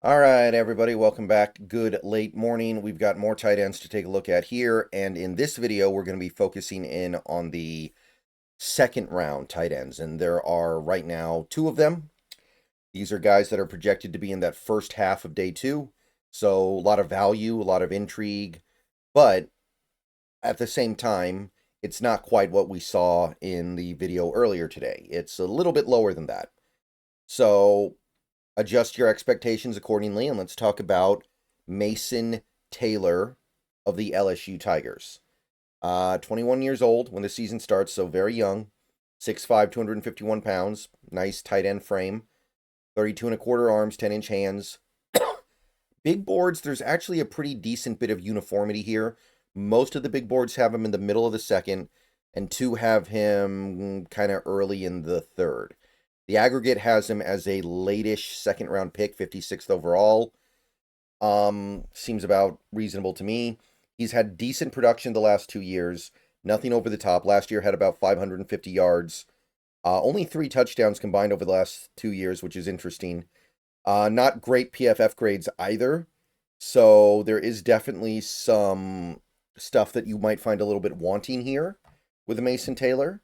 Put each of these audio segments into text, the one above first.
All right, everybody, welcome back. Good late morning. We've got more tight ends to take a look at here, and in this video, we're going to be focusing in on the second round tight ends, and there are right now two of them. These are guys that are projected to be in that first half of day two, so a lot of value, a lot of intrigue, but at the same time, it's not quite what we saw in the video earlier today. It's a little bit lower than that. So adjust your expectations accordingly, and let's talk about Mason Taylor of the LSU Tigers. 21 years old when the season starts, so very young. 6'5", 251 pounds. Nice tight end frame. 32 and a quarter arms, 10-inch hands. Big boards, there's actually a pretty decent bit of uniformity here. Most of the big boards have him in the middle of the second, and two have him kind of early in the third. The aggregate has him as a late-ish second round pick, 56th overall. Seems about reasonable to me. He's had decent production the last 2 years. Nothing over the top. Last year had about 550 yards. Only 3 touchdowns combined over the last 2 years, which is interesting. Not great PFF grades either. So there is definitely some stuff that you might find a little bit wanting here with Mason Taylor.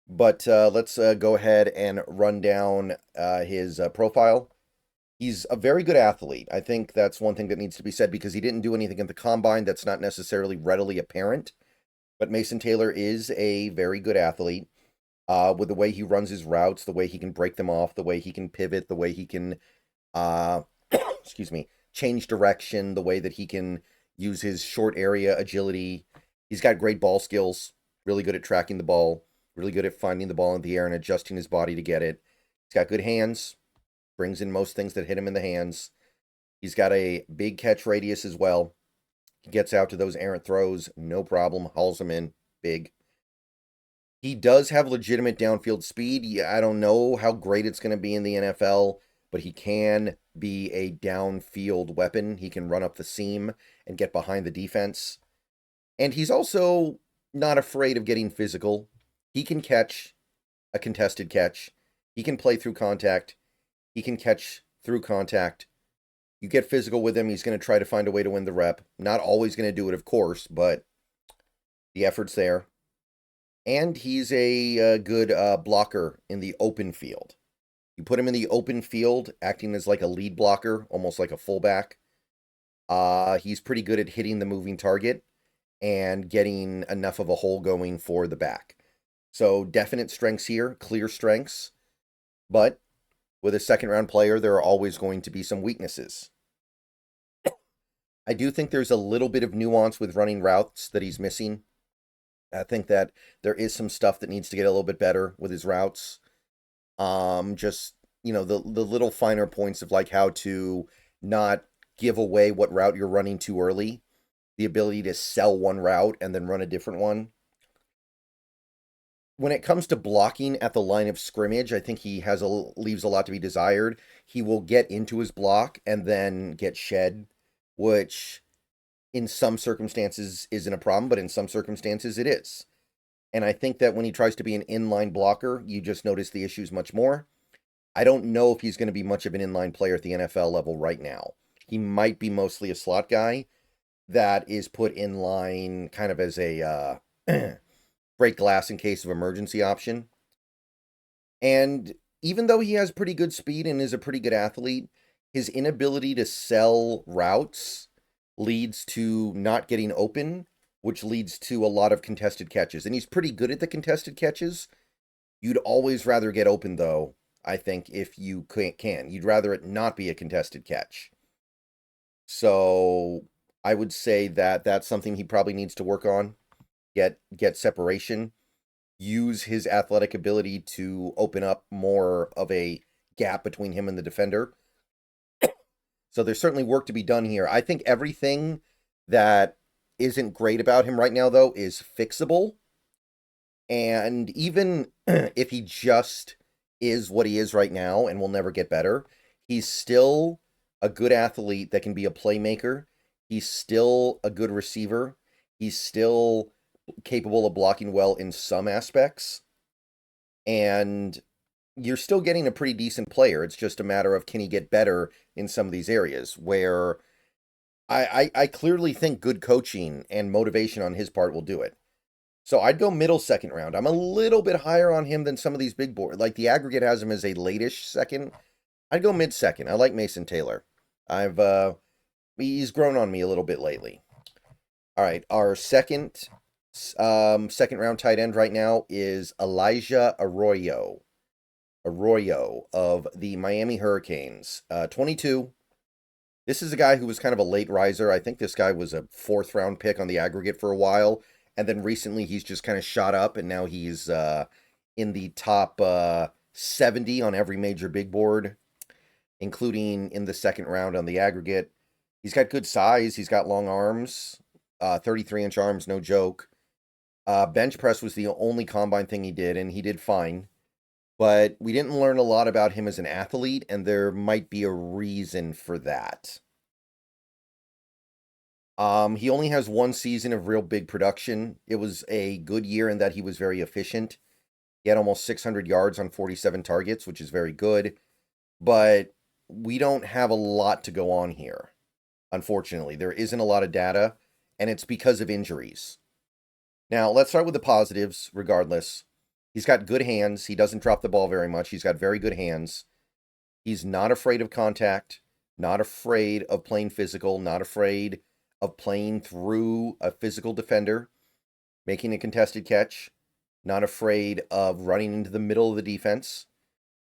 But let's go ahead and run down his profile. He's a very good athlete. I think that's one thing that needs to be said because he didn't do anything at the combine that's not necessarily readily apparent. But Mason Taylor is a very good athlete with the way he runs his routes, the way he can break them off, the way he can pivot, the way he can, uh, excuse me, change direction, the way that he can use his short area agility. He's got great ball skills, really good at tracking the ball, really good at finding the ball in the air and adjusting his body to get it. He's got good hands, brings in most things that hit him in the hands. He's got a big catch radius as well. He gets out to those errant throws, no problem, hauls them in, big. He does have legitimate downfield speed. Yeah, I don't know how great it's going to be in the NFL, but he can be a downfield weapon. He can run up the seam and get behind the defense. And he's also not afraid of getting physical. He can catch a contested catch. He can play through contact. He can catch through contact. You get physical with him, he's going to try to find a way to win the rep. Not always going to do it, of course, but the effort's there. And he's a good blocker in the open field. You put him in the open field, acting as like a lead blocker, almost like a fullback. He's pretty good at hitting the moving target and getting enough of a hole going for the back. So definite strengths here, clear strengths. But with a second round player, there are always going to be some weaknesses. I do think there's a little bit of nuance with running routes that he's missing. I think that there is some stuff that needs to get a little bit better with his routes. Just the little finer points of like how to not give away what route you're running too early, the ability to sell one route and then run a different one. When it comes to blocking at the line of scrimmage, I think he leaves a lot to be desired. He will get into his block and then get shed, which in some circumstances isn't a problem, but in some circumstances it is. And I think that when he tries to be an inline blocker, you just notice the issues much more. I don't know if he's going to be much of an inline player at the NFL level right now. He might be mostly a slot guy that is put in line kind of as a break glass in case of emergency option. And even though he has pretty good speed and is a pretty good athlete, his inability to sell routes leads to not getting open, which leads to a lot of contested catches. And he's pretty good at the contested catches. You'd always rather get open, though, I think, if you can. You'd rather it not be a contested catch. So I would say that that's something he probably needs to work on. Get separation. Use his athletic ability to open up more of a gap between him and the defender. So there's certainly work to be done here. I think everything that isn't great about him right now, though, is fixable. And even if he just is what he is right now and will never get better, he's still a good athlete that can be a playmaker. He's still a good receiver. He's still capable of blocking well in some aspects. And you're still getting a pretty decent player. It's just a matter of can he get better in some of these areas where I clearly think good coaching and motivation on his part will do it. So I'd go middle second round. I'm a little bit higher on him than some of these big board. Like the aggregate has him as a late-ish second. I'd go mid second. I like Mason Taylor. I've he's grown on me a little bit lately. All right, our second round tight end right now is Elijah Arroyo. Arroyo of the Miami Hurricanes. 22. This is a guy who was kind of a late riser. I think this guy was a fourth round pick on the aggregate for a while. And then recently he's just kind of shot up, and now he's in the top 70 on every major big board, including in the second round on the aggregate. He's got good size. He's got long arms, 33-inch arms, no joke. Bench press was the only combine thing he did, and he did fine. But we didn't learn a lot about him as an athlete, and there might be a reason for that. He only has one season of real big production. It was a good year in that he was very efficient. He had almost 600 yards on 47 targets, which is very good. But we don't have a lot to go on here, unfortunately. There isn't a lot of data, and it's because of injuries. Now, let's start with the positives, regardless. He's got good hands. He doesn't drop the ball very much. He's got very good hands. He's not afraid of contact, not afraid of playing physical, not afraid of playing through a physical defender, making a contested catch, not afraid of running into the middle of the defense.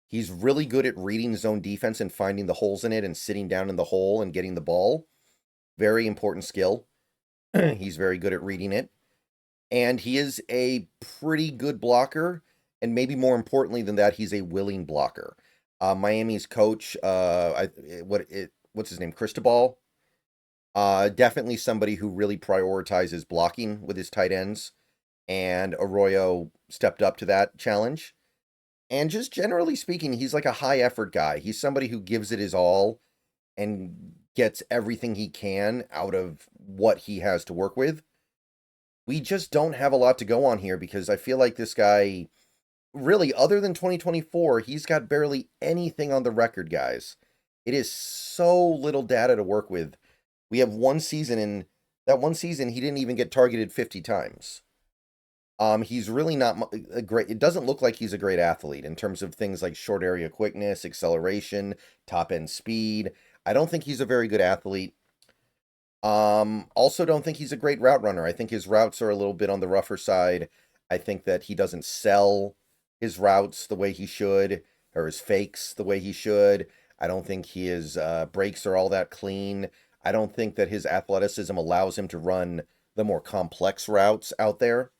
He's really good at reading his own defense and finding the holes in it and sitting down in the hole and getting the ball. Very important skill. He's very good at reading it. And he is a pretty good blocker, and maybe more importantly than that, he's a willing blocker. Miami's coach, what's his name, Cristobal? Definitely somebody who really prioritizes blocking with his tight ends, and Arroyo stepped up to that challenge. And just generally speaking, he's like a high effort guy. He's somebody who gives it his all and gets everything he can out of what he has to work with. We just don't have a lot to go on here because I feel like this guy, really, other than 2024, he's got barely anything on the record, guys. It is so little data to work with. We have one season, and that one season, he didn't even get targeted 50 times. He's really not a great, it doesn't look like he's a great athlete in terms of things like short area quickness, acceleration, top end speed. I don't think he's a very good athlete. Also don't think he's a great route runner. I think his routes are a little bit on the rougher side. I think that he doesn't sell his routes the way he should, or his fakes the way he should. I don't think his breaks are all that clean. I don't think that his athleticism allows him to run the more complex routes out there.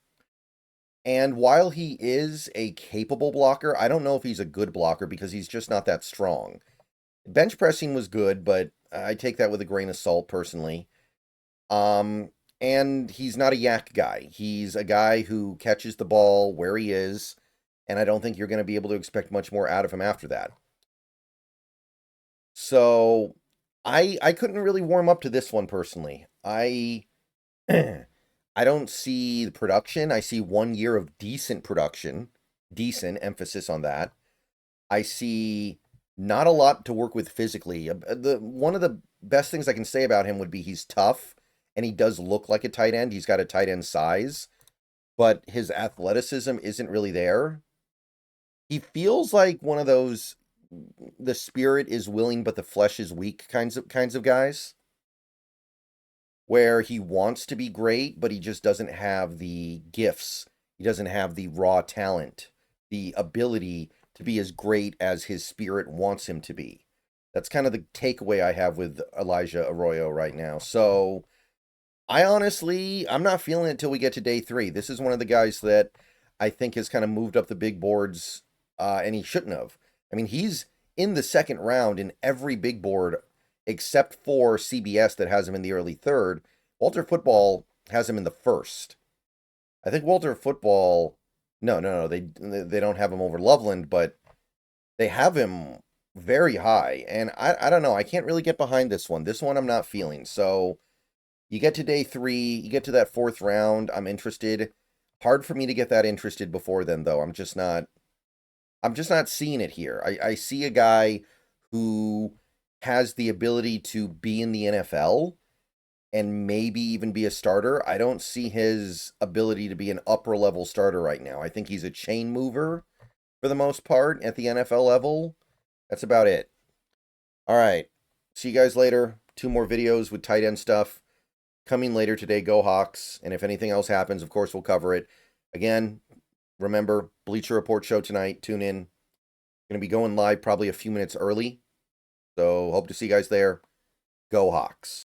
And while he is a capable blocker, I don't know if he's a good blocker because he's just not that strong. Bench pressing was good, but I take that with a grain of salt personally. And he's not a yak guy. He's a guy who catches the ball where he is, and I don't think you're going to be able to expect much more out of him after that. So I couldn't really warm up to this one personally. I I don't see the production. I see 1 year of decent production, decent emphasis on that. I see not a lot to work with physically. One of the best things I can say about him would be he's tough, and he does look like a tight end. He's got a tight end size, but his athleticism isn't really there. He feels like one of those the spirit is willing but the flesh is weak kinds of guys, where he wants to be great, but he just doesn't have the gifts. He doesn't have the raw talent, the ability to be as great as his spirit wants him to be. That's kind of the takeaway I have with Elijah Arroyo right now. So I'm not feeling it till we get to day 3. This is one of the guys that I think has kind of moved up the big boards, and he shouldn't have. I mean, he's in the second round in every big board except for CBS that has him in the early third. Walter Football has him in the first. I think Walter Football, no, they don't have him over Loveland, but they have him very high. And I don't know, I can't really get behind this one. This one I'm not feeling. So you get to day 3, you get to that 4th round, I'm interested. Hard for me to get that interested before then, though. I'm I'm just not seeing it here. I see a guy who has the ability to be in the NFL and maybe even be a starter. I don't see his ability to be an upper level starter right now. I think he's a chain mover for the most part at the NFL level. That's about it. All right. See you guys later. 2 more videos with tight end stuff coming later today. Go Hawks. And if anything else happens, of course, we'll cover it. Again, remember, Bleacher Report show tonight. Tune in. Going to be going live probably a few minutes early. So hope to see you guys there. Go Hawks.